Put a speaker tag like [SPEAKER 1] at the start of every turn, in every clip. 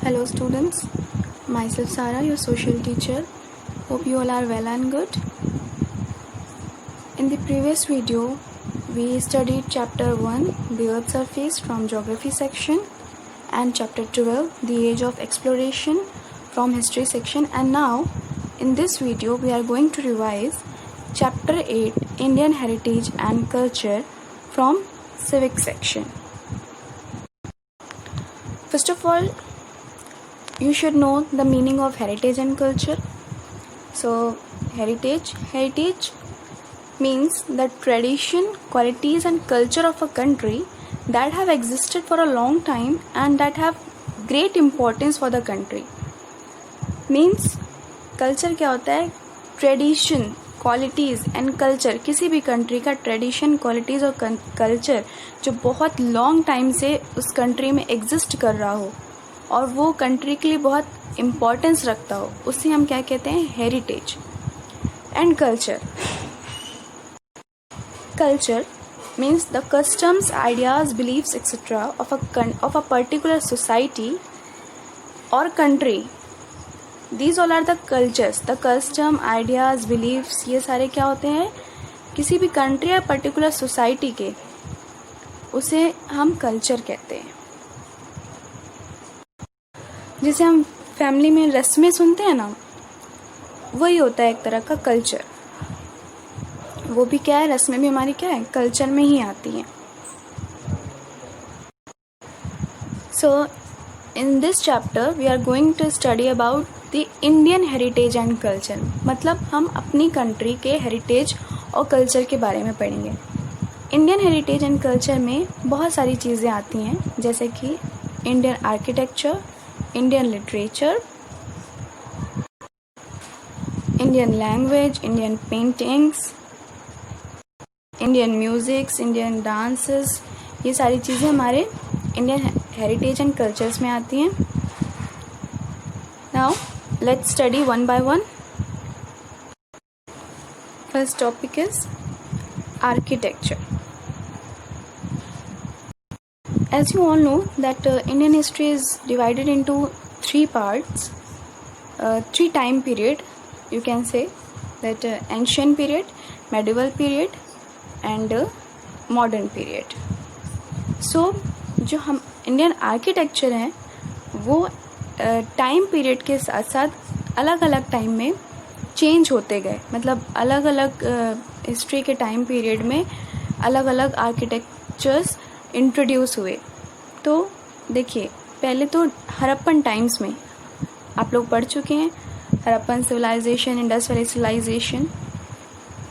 [SPEAKER 1] Hello students, myself Sara, your social teacher. Hope you all are well and good. In the previous video, we studied chapter 1, the earth surface from geography section, and chapter 12, the age of exploration from history section, and now in this video we are going to revise chapter 8, Indian heritage and culture from civic section. First of all, you should know the meaning of heritage and culture. So heritage means the tradition, qualities and culture of a country that have existed for a long time and that have great importance for the country. Means culture क्या होता है? Tradition, qualities and culture. किसी भी country का tradition, qualities और culture जो बहुत long time से उस country में exist कर रहा हो और वो कंट्री के लिए बहुत इम्पोर्टेंस रखता हो, उसे हम क्या कहते हैं? Heritage and culture. Culture means the customs, ideas, beliefs etcetera of a particular society और country. These all are the cultures. The custom, ideas, beliefs, ये सारे क्या होते हैं? किसी भी कंट्री या पर्टिकुलर सोसाइटी के, उसे हम कल्चर कहते हैं. जिसे हम फैमिली में रस्में सुनते हैं ना, वही होता है एक तरह का कल्चर. वो भी क्या है? रस्में भी हमारी क्या है? कल्चर में ही आती हैं. So in this chapter we are going to study about the Indian heritage and culture. मतलब हम अपनी कंट्री के हेरिटेज और कल्चर के बारे में पढ़ेंगे. इंडियन हेरिटेज एंड कल्चर में बहुत सारी चीज़ें आती हैं, जैसे कि Indian architecture, Indian literature, Indian language, Indian paintings, Indian musics, Indian dances. ये सारी चीज़ें हमारे Indian heritage and cultures में आती हैं. Now let's study one by one. First topic is architecture. As you all know that Indian history is divided into three parts, three time period. You can say that ancient period, medieval period and modern period. So जो हम Indian architecture हैं वो time period के साथ साथ अलग अलग time में चेंज होते गए. मतलब अलग अलग हिस्ट्री के टाइम पीरियड में अलग अलग आर्किटेक्चर्स इंट्रोड्यूस हुए. तो देखिए, पहले तो हड़प्पन टाइम्स में आप लोग पढ़ चुके हैं, Harappan civilization, Indus valley civilization.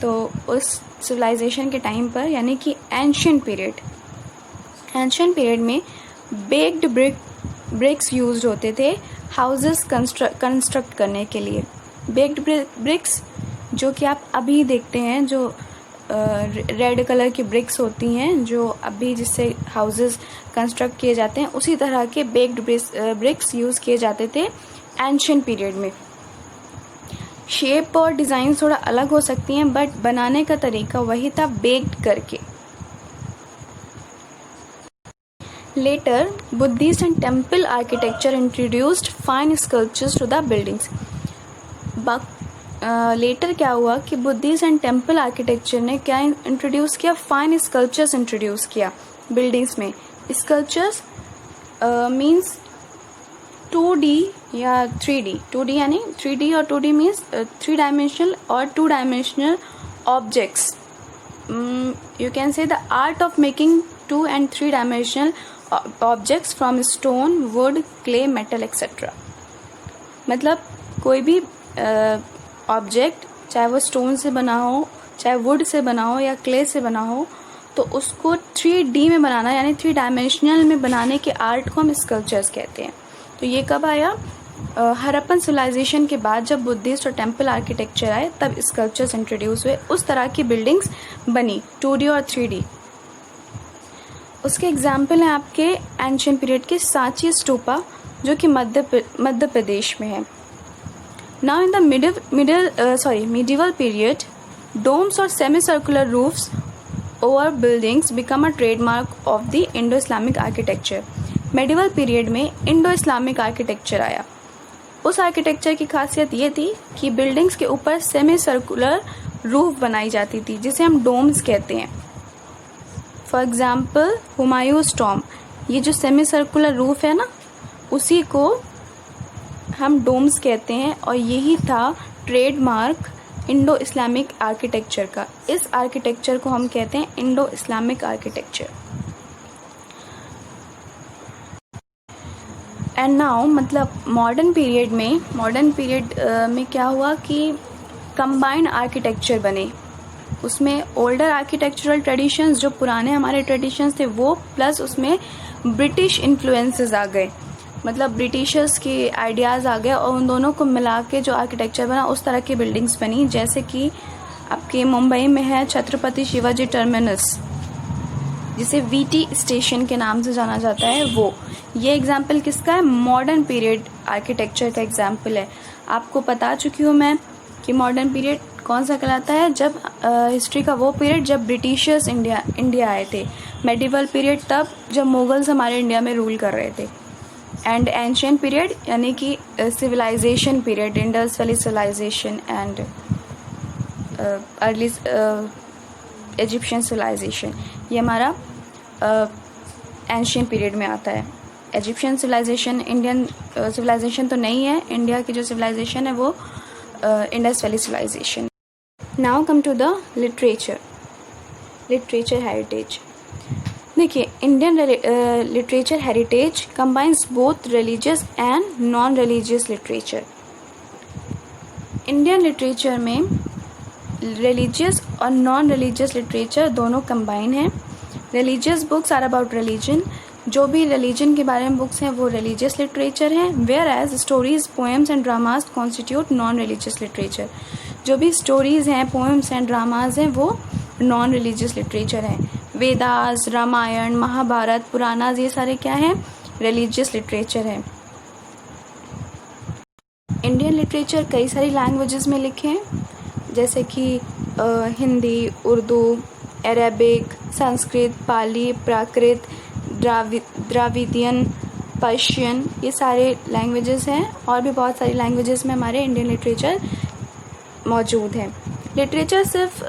[SPEAKER 1] तो उस सिविलाइजेशन के टाइम पर, यानी कि एंशियंट पीरियड में बेक्ड ब्रिक्स यूज्ड होते थे हाउसेस कंस्ट्रक्ट करने के लिए. बेक्ड ब्रिक्स जो कि आप अभी देखते हैं, जो रेड कलर की ब्रिक्स होती हैं जो अभी जिससे हाउसेस कंस्ट्रक्ट किए जाते हैं, उसी तरह के बेक्ड ब्रिक्स यूज़ किए जाते थे एंशियंट पीरियड में. शेप और डिज़ाइन थोड़ा अलग हो सकती हैं, बट बनाने का तरीका वही था, बेक्ड करके. Later Buddhist and temple architecture introduced fine sculptures to the buildings. Later क्या हुआ कि बुद्धिस्ट एंड टेम्पल आर्किटेक्चर ने क्या इंट्रोड्यूस किया? फाइन स्कल्पचर्स इंट्रोड्यूस किया बिल्डिंग्स में. स्कल्पचर्स मीन्स 2D या 3D. 2D यानी 3D और 2D मीन्स 3 डायमेंशनल और 2 dimensional objects. You can say the art of making 2 and 3 dimensional objects from stone, would, clay, metal etcetera. मतलब कोई भी object, चाहे वो स्टोन से बना हो, चाहे वुड से बना हो या क्ले से बना हो, तो उसको 3D में बनाना, यानी 3 डायमेंशनल में बनाने के आर्ट को हम स्कल्पचर्स कहते हैं. तो ये कब आया? हड़प्पन सिविलाइजेशन के बाद, जब बुद्धिस्ट और टेम्पल आर्किटेक्चर आए, तब स्कल्पचर्स इंट्रोड्यूस हुए. उस तरह की बिल्डिंग्स बनी 2D और 3D. उसके एग्जाम्पल हैं आपके एंशियंट पीरियड के सांची स्तूपा, जो कि मध्य प्रदेश में है. Now in the medieval period, domes or semicircular roofs over buildings become a trademark of the Indo-Islamic architecture. Medieval period में इंडो इस्लामिक आर्किटेक्चर आया। उस आर्किटेक्चर की खासियत ये थी कि बिल्डिंग्स के ऊपर सेमी सर्कुलर रूफ बनाई जाती थी, जिसे हम डोम्स कहते हैं। फॉर एग्जाम्पल हुमायूंस टॉम्ब, ये जो सेमी सर्कुलर रूफ है ना, उसी को हम डोम्स कहते हैं, और यही था ट्रेडमार्क इंडो इस्लामिक आर्किटेक्चर का। इस आर्किटेक्चर को हम कहते हैं Indo Islamic architecture. And now मतलब मॉडर्न पीरियड में क्या हुआ कि कंबाइंड आर्किटेक्चर बने। उसमें ओल्डर आर्किटेक्चरल ट्रेडिशंस, जो पुराने हमारे ट्रेडिशंस थे वो, प्लस उसमें ब्रिटिश इन्फ्लुएंसेस आ गए, मतलब ब्रिटिशर्स के आइडियाज़ आ गए, और उन दोनों को मिला के जो आर्किटेक्चर बना उस तरह की बिल्डिंग्स बनी। जैसे कि आपके मुंबई में है छत्रपति शिवाजी टर्मिनस, जिसे वीटी स्टेशन के नाम से जाना जाता है। वो ये एग्जाम्पल किसका है? मॉडर्न पीरियड आर्किटेक्चर का एग्जाम्पल है। आपको बता चुकी हूँ मैं कि मॉडर्न पीरियड कौन सा कहलाता है, जब हिस्ट्री का वो पीरियड जब ब्रिटिशर्स इंडिया आए थे। मेडिवल पीरियड तब जब मुगल्स हमारे इंडिया में रूल कर रहे थे। एंड एंशिएंट पीरियड यानी कि civilization period, Indus valley civilization and early Egyptian civilization, ये हमारा एंशिएंट पीरियड में आता है। इजिप्शियन सिविलाइजेशन इंडियन सिविलाइजेशन तो नहीं है, इंडिया की जो सिविलाइजेशन है वो Indus valley civilisation. Now come to the literature heritage. देखिए, Indian literature heritage combines both religious and non religious literature. Indian literature में रिलीजियस और नॉन रिलीजियस लिटरेचर दोनों कंबाइन हैं। Religious books are about religion, जो भी religion के बारे में बुक्स हैं वो रिलीजियस लिटरेचर हैं। Whereas stories, poems and dramas constitute non religious literature. जो भी स्टोरीज हैं, पोएम्स एंड ड्रामाज हैं वो नॉन रिलीजियस लिटरेचर हैं। वेदास, रामायण, महाभारत, पुराणास, ये सारे क्या हैं? रिलीजियस लिटरेचर हैं। इंडियन लिटरेचर कई सारी लैंग्वेजेस में लिखे हैं, जैसे कि हिंदी, उर्दू, अरेबिक, संस्कृत, पाली, प्राकृत, द्राविडियन, पर्शियन, ये सारे लैंग्वेजेस हैं। और भी बहुत सारी लैंग्वेजेस में हमारे इंडियन लिटरेचर मौजूद है। लिटरेचर सिर्फ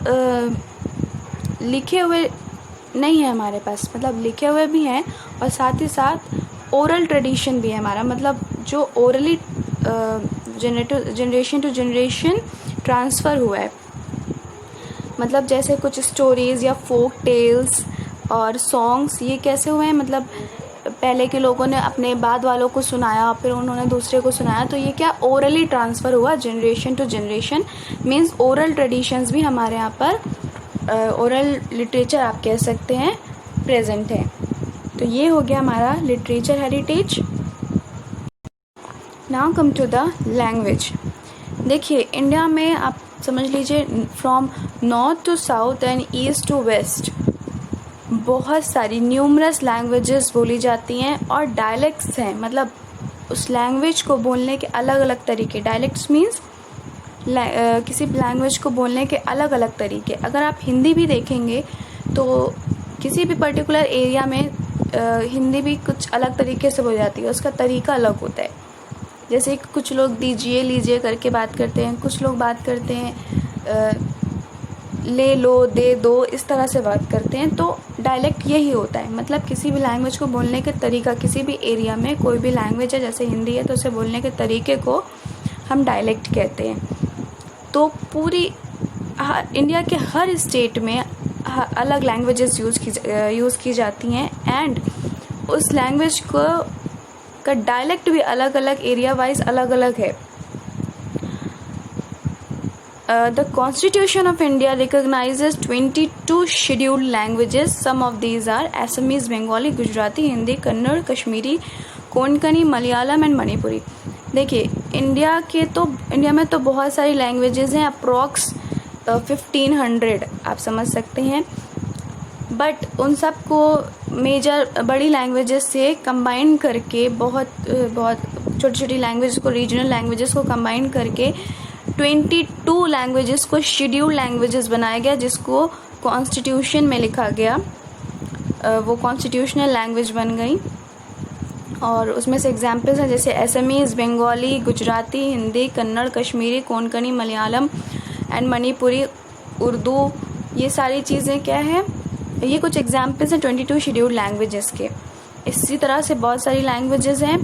[SPEAKER 1] लिखे हुए नहीं है हमारे पास, मतलब लिखे हुए भी हैं और साथ ही साथ ओरल ट्रेडिशन भी है हमारा, मतलब जो orally generation to generation transfer हुआ है। मतलब जैसे कुछ स्टोरीज़ या फोक टेल्स और सॉन्ग्स, ये कैसे हुए हैं? मतलब पहले के लोगों ने अपने बाद वालों को सुनाया, फिर उन्होंने दूसरे को सुनाया, तो ये क्या ओरली ट्रांसफ़र हुआ generation to generation. Means oral traditions भी हमारे यहाँ पर, ओरल लिटरेचर आप कह सकते हैं, प्रेजेंट है। तो ये हो गया हमारा literature heritage. Now come to the language. देखिए, इंडिया में आप समझ लीजिए from north to south and east to west बहुत सारी न्यूमरस लैंग्वेजेस बोली जाती हैं और डायलेक्ट्स हैं, मतलब उस लैंग्वेज को बोलने के अलग अलग तरीके। डायलेक्ट्स मीन्स किसी लैंग्वेज को बोलने के अलग अलग तरीके। अगर आप हिंदी भी देखेंगे तो किसी भी पर्टिकुलर एरिया में हिंदी भी कुछ अलग तरीके से बोली जाती है, उसका तरीका अलग होता है। जैसे कुछ लोग दीजिए लीजिए करके बात करते हैं, कुछ लोग बात करते हैं ले लो दे दो, इस तरह से बात करते हैं। तो डायलेक्ट यही होता है, मतलब किसी भी लैंग्वेज को बोलने के तरीका, किसी भी एरिया में कोई भी लैंग्वेज है, जैसे हिंदी है तो उसे बोलने के तरीके को हम डायलेक्ट कहते हैं। तो पूरी इंडिया के हर स्टेट में अलग लैंग्वेजेस यूज़ की जाती हैं एंड उस लैंग्वेज को का डायलेक्ट भी अलग अलग एरिया वाइज अलग अलग है। The Constitution of India recognizes 22 scheduled languages. Some of these are Assamese, Bengali, Gujarati, Hindi, Kannada, Kashmiri, Konkani, Malayalam and Manipuri. देखिए, इंडिया में तो बहुत सारी लैंग्वेजेस हैं, अप्रॉक्स 1500 आप समझ सकते हैं। बट उन सब को मेजर बड़ी लैंग्वेजेस से कंबाइन करके बहुत छोटी छोटी लैंग्वेज को, रीजनल लैंग्वेजेस को कंबाइन करके 22 लैंग्वेजेस को शेड्यूल्ड लैंग्वेजेस बनाया गया, जिसको कॉन्स्टिट्यूशन में लिखा गया। वो कॉन्स्टिट्यूशनल लैंग्वेज बन गई। और उसमें से एग्जाम्पल्स हैं जैसे असमीज़, बंगाली, गुजराती, हिंदी, कन्नड़, कश्मीरी, कोंकणी, मलयालम एंड मणिपुरी, उर्दू। ये सारी चीज़ें क्या है, ये कुछ एग्जाम्पल्स हैं 22 शेड्यूल्ड लैंग्वेजेस के। इसी तरह से बहुत सारी लैंग्वेजेस हैं,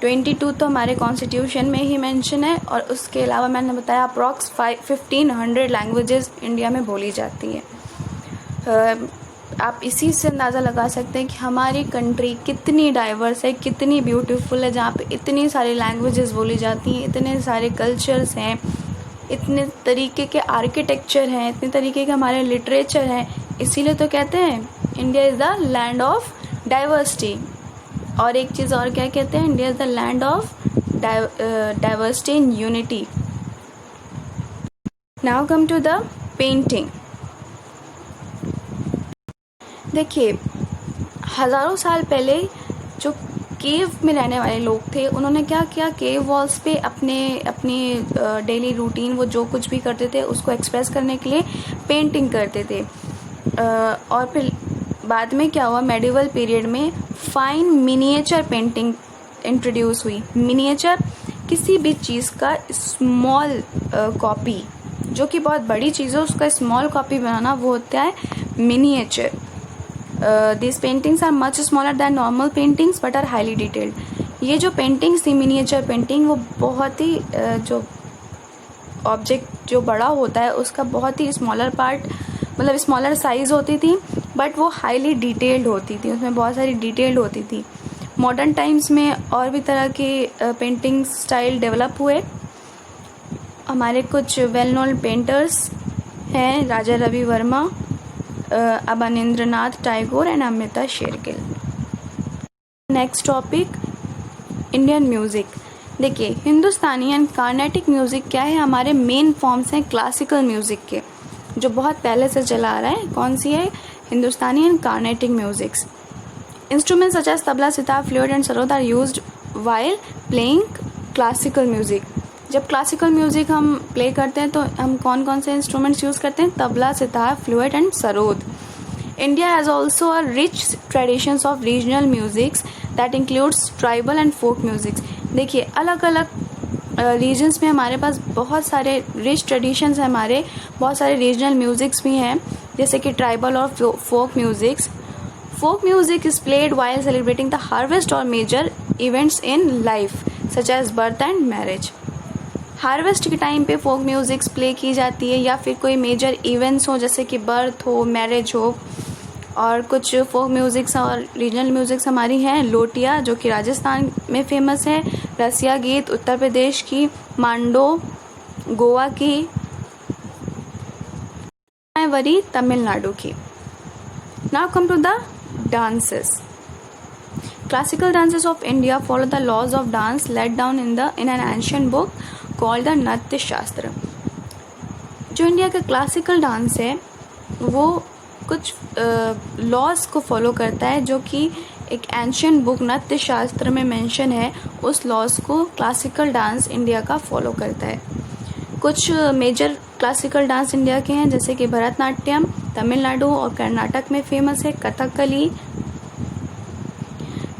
[SPEAKER 1] 22 तो हमारे कॉन्स्टिट्यूशन में ही मेंशन है, और उसके अलावा मैंने बताया अप्रॉक्स 1500 लैंग्वेजेस इंडिया में बोली जाती है। आप इसी से अंदाज़ा लगा सकते हैं कि हमारी कंट्री कितनी डाइवर्स है, कितनी ब्यूटीफुल है, जहाँ पे इतनी सारी लैंग्वेजेस बोली जाती हैं, इतने सारे कल्चर्स हैं, इतने तरीके के आर्किटेक्चर हैं, इतने तरीके के हमारे लिटरेचर हैं। इसीलिए तो कहते हैं India is the land of diversity. और एक चीज़ और क्या कहते हैं, India is the land of diversity in unity. Now come to the painting. देखिए, हज़ारों साल पहले जो केव में रहने वाले लोग थे, उन्होंने क्या किया, केव वॉल्स पे अपनी डेली रूटीन, वो जो कुछ भी करते थे उसको एक्सप्रेस करने के लिए पेंटिंग करते थे। और फिर बाद में क्या हुआ, मेडिवल पीरियड में फाइन मिनिएचर पेंटिंग इंट्रोड्यूस हुई। मिनिएचर किसी भी चीज़ का स्मॉल कॉपी, जो कि बहुत बड़ी चीज़ है उसका स्मॉल कॉपी बनाना, वो होता है miniature. These paintings are much smaller than normal paintings but are highly detailed। ये जो पेंटिंग्स थी मिनिएचर पेंटिंग, वो बहुत ही जो ऑब्जेक्ट जो बड़ा होता है उसका बहुत ही स्मॉलर पार्ट, मतलब स्मॉलर साइज होती थी, बट वो हाईली डिटेल्ड होती थी, उसमें बहुत सारी डिटेल्ड होती थी। मॉडर्न टाइम्स में और भी तरह के पेंटिंग स्टाइल डेवलप हुए। हमारे कुछ वेल नोन पेंटर्स हैं Raja Ravi Varma, Abanindranath Tagore and Amrita Shergil. Next topic, Indian music. देखिए, हिंदुस्तानी एंड कार्नेटिक म्यूज़िक क्या है, हमारे मेन फॉर्म्स हैं क्लासिकल म्यूज़िक के, जो बहुत पहले से चला आ रहा है। कौन सी है, Hindustani and Carnatic musics. Instruments such as tabla, sitar, flute and sarod are used while playing classical music. जब क्लासिकल म्यूज़िक हम प्ले करते हैं तो हम कौन कौन से इंस्ट्रूमेंट्स यूज़ करते हैं, tabla, sitar, flute and sarod. India has also a rich traditions of regional musics that includes tribal and folk musics. देखिए, अलग अलग रीजन्स में हमारे पास बहुत सारे रिच ट्रेडिशंस हैं, हमारे बहुत सारे रीजनल म्यूजिक्स भी हैं, जैसे कि ट्राइबल और folk musics. Folk music is played while celebrating the harvest और major events in life such as birth and marriage. Harvest के टाइम पे फोक म्यूजिक्स प्ले की जाती है, या फिर कोई मेजर इवेंट्स हो जैसे कि बर्थ हो, मैरिज हो। और कुछ फोक म्यूजिक्स और रीजनल म्यूजिक्स हमारी हैं लोटिया, जो कि राजस्थान में फेमस है, रसिया गीत उत्तर प्रदेश की, मांडो गोवा की, वरी तमिलनाडु की। Now come to the dances. Classical dances of India follow the laws of dance laid down in an ancient book called the नाट्य शास्त्र। जो इंडिया का क्लासिकल डांस है वो कुछ लॉज को फॉलो करता है, जो कि एक एंशियंट बुक नाट्य शास्त्र में मेंशन है। उस लॉज को क्लासिकल डांस इंडिया का फॉलो करता है। कुछ मेजर क्लासिकल डांस इंडिया के हैं, जैसे कि भरतनाट्यम तमिलनाडु और कर्नाटक में फेमस है, कथकली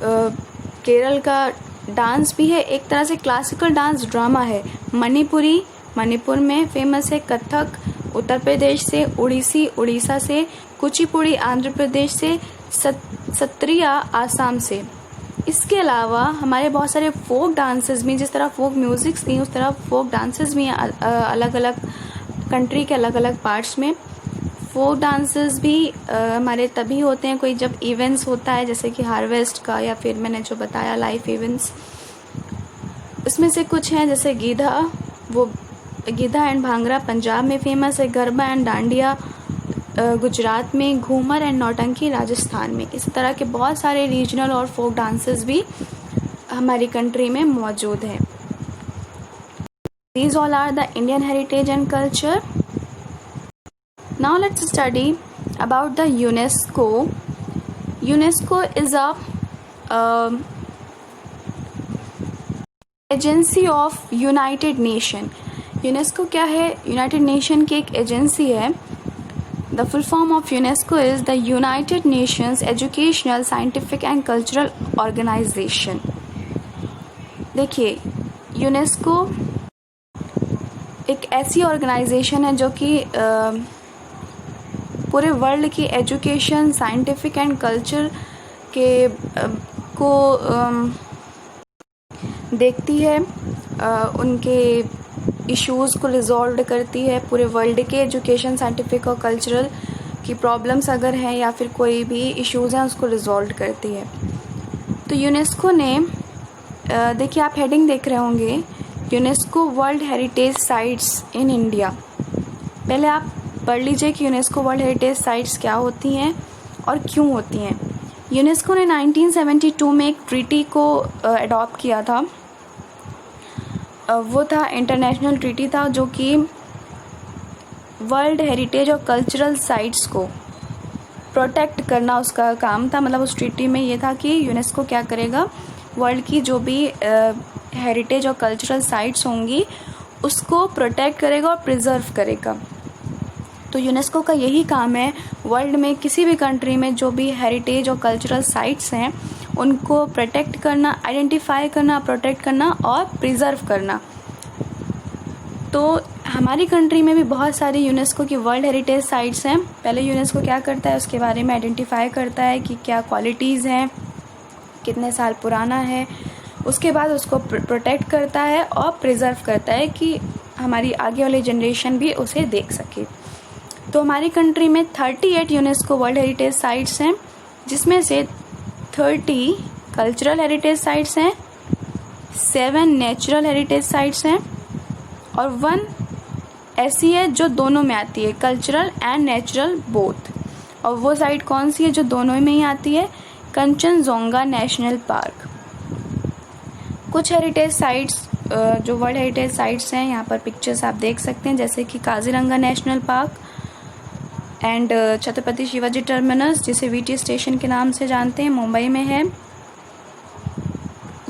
[SPEAKER 1] केरल का डांस भी है, एक तरह से क्लासिकल डांस ड्रामा है। मणिपुरी मणिपुर में फेमस है, कथक उत्तर प्रदेश से, उड़ीसी उड़ीसा से, कुचिपुड़ी आंध्र प्रदेश से, सत्रिया आसाम से। इसके अलावा हमारे बहुत सारे फोक डांसेस भी, जिस तरह फोक म्यूजिक्स थी उस तरह फोक डांसेस भी हैं अलग अलग कंट्री के अलग अलग पार्ट्स में। फोक डांसेस भी हमारे तभी होते हैं कोई जब इवेंट्स होता है, जैसे कि हार्वेस्ट का, या फिर मैंने जो बताया लाइफ इवेंट्स। इसमें से कुछ हैं जैसे गीधा, वो गीधा एंड भांगड़ा पंजाब में फेमस है, गरबा एंड डांडिया गुजरात में, घूमर एंड नौटंकी राजस्थान में। इस तरह के बहुत सारे रीजनल और फोक डांसेस भी हमारी कंट्री में मौजूद हैं। These all are the Indian heritage and culture. Now let's study about the UNESCO. UNESCO is a agency of United Nation. UNESCO क्या है? यूनाइटेड नेशन की एक एजेंसी है। The full form of UNESCO is the United Nations educational, scientific and cultural organisation. देखिए, UNESCO एक ऐसी organisation है जो कि पूरे वर्ल्ड की एजुकेशन, साइंटिफिक एंड कल्चर के को देखती है, उनके इश्यूज़ को रिजॉल्व करती है। पूरे वर्ल्ड के एजुकेशन, साइंटिफिक और कल्चरल की प्रॉब्लम्स अगर हैं या फिर कोई भी इश्यूज़ हैं उसको रिजॉल्व करती है। तो यूनेस्को ने देखिए, आप हेडिंग देख रहे होंगे, UNESCO world heritage sites in India. पहले आप पढ़ लीजिए कि यूनेस्को वर्ल्ड हेरिटेज साइट्स क्या होती हैं और क्यों होती हैं। यूनेस्को ने 1972 में एक ट्रीटी को अडॉप्ट किया था। वो था इंटरनेशनल ट्रीटी था जो कि वर्ल्ड हेरिटेज और कल्चरल साइट्स को प्रोटेक्ट करना उसका काम था। मतलब उस ट्रीटी में ये था कि यूनेस्को क्या करेगा, वर्ल्ड की जो भी हेरिटेज और कल्चरल साइट्स होंगी उसको प्रोटेक्ट करेगा और प्रिजर्व करेगा। तो यूनेस्को का यही काम है, वर्ल्ड में किसी भी कंट्री में जो भी हेरिटेज और कल्चरल साइट्स हैं उनको प्रोटेक्ट करना, आइडेंटिफाई करना, प्रोटेक्ट करना और प्रिजर्व करना। तो हमारी कंट्री में भी बहुत सारी यूनेस्को की वर्ल्ड हेरिटेज साइट्स हैं। पहले यूनेस्को क्या करता है, उसके बारे में आइडेंटिफाई करता है कि क्या क्वालिटीज़ हैं, कितने साल पुराना है, उसके बाद उसको प्रोटेक्ट करता है और प्रिजर्व करता है कि हमारी आगे वाली जनरेशन भी उसे देख सके। तो हमारी कंट्री में 38 यूनेस्को वर्ल्ड हेरिटेज साइट्स हैं, जिसमें से 30 कल्चरल हेरिटेज साइट्स हैं, 7 नेचुरल हेरिटेज साइट्स हैं और 1 ऐसी है जो दोनों में आती है, कल्चरल एंड नेचुरल बोथ। और वो साइट कौन सी है जो दोनों में ही आती है, कंचनजोंगा नेशनल पार्क। कुछ हेरिटेज साइट्स जो वर्ल्ड हेरिटेज साइट्स हैं, यहाँ पर पिक्चर्स आप देख सकते हैं, जैसे कि Kaziranga national park and Chhatrapati Shivaji terminus, जिसे वीटी स्टेशन के नाम से जानते हैं, मुंबई में है।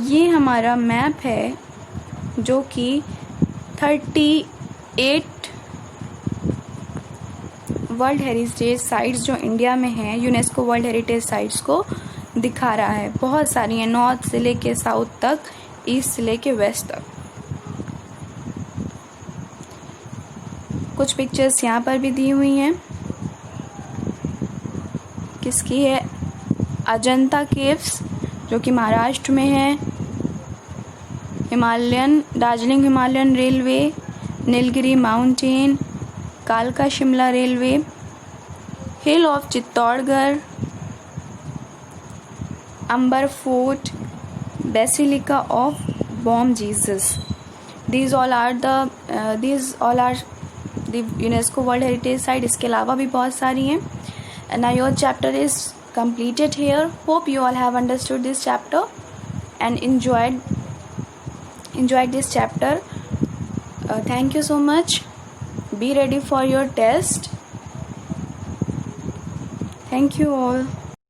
[SPEAKER 1] ये हमारा मैप है जो कि 38 वर्ल्ड हेरिटेज साइट्स जो इंडिया में हैं, यूनेस्को वर्ल्ड हेरिटेज साइट्स को दिखा रहा है। बहुत सारी हैं, नॉर्थ से लेके साउथ तक, ईस्ट से लेके वेस्ट तक। कुछ पिक्चर्स यहाँ पर भी दी हुई हैं। किसकी है, अजंता केव्स जो कि महाराष्ट्र में है, Darjeeling Himalayan Railway, Nilgiri Mountain, कालका Shimla Railway, Hill of Chittorgarh, Amber Fort, Basilica of Bom Jesus. These all are the UNESCO World Heritage Site। इसके अलावा भी बहुत सारी हैं। And now your chapter is completed here. Hope you all have understood this chapter and enjoyed this chapter. Thank you so much. Be ready for your test. Thank you all.